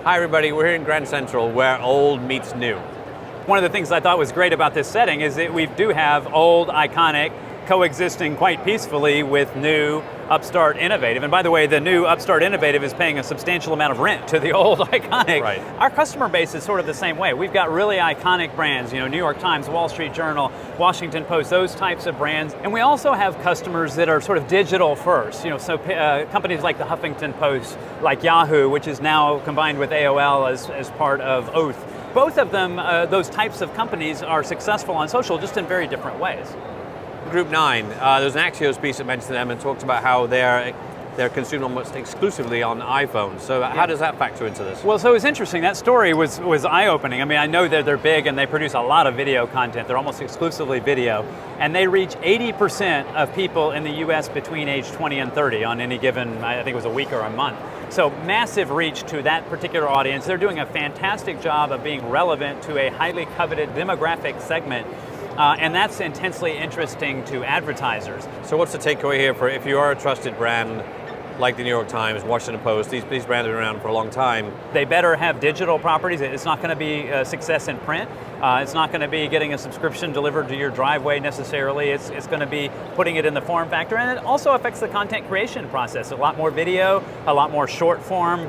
Hi everybody, we're here in Grand Central where old meets new. One of the things I thought was great about this setting is that we do have old, iconic, coexisting quite peacefully with new, upstart, innovative. And by the way, the new upstart innovative is paying a substantial amount of rent to the old iconic. Right. Our customer base is sort of the same way. We've got really iconic brands, New York Times, Wall Street Journal, Washington Post, those types of brands. And we also have customers that are sort of digital first. Companies like the Huffington Post, like Yahoo, which is now combined with AOL as part of Oath. Both of them, those types of companies are successful on social, just in very different ways. Group 9, there's an Axios piece that mentioned them and talks about how they're consumed almost exclusively on iPhones. So how does that factor into this? Well, so it was interesting. That story was eye-opening. I mean, I know that they're big and they produce a lot of video content. They're almost exclusively video. And they reach 80% of people in the US between age 20 and 30 on any given, I think it was a week or a month. So massive reach to that particular audience. They're doing a fantastic job of being relevant to a highly coveted demographic segment. And that's intensely interesting to advertisers. So what's the takeaway here for if you are a trusted brand like the New York Times, Washington Post, these brands have been around for a long time. They better have digital properties. It's not going to be a success in print. It's not going to be getting a subscription delivered to your driveway necessarily. It's going to be putting it in the form factor, and it also affects the content creation process. A lot more video, a lot more short form,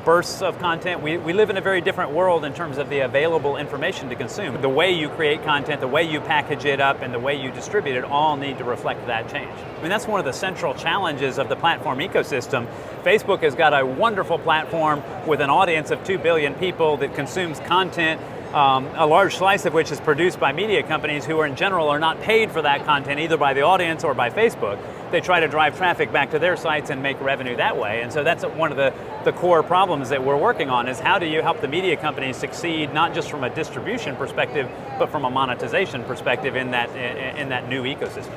bursts of content. We live in a very different world in terms of the available information to consume. The way you create content, the way you package it up, and the way you distribute it all need to reflect that change. I mean, that's one of the central challenges of the platform ecosystem. Facebook has got a wonderful platform with an audience of 2 billion people that consumes content, a large slice of which is produced by media companies who in general are not paid for that content either by the audience or by Facebook. They try to drive traffic back to their sites and make revenue that way. And so that's one of the core problems that we're working on is how do you help the media companies succeed not just from a distribution perspective, but from a monetization perspective in that new ecosystem.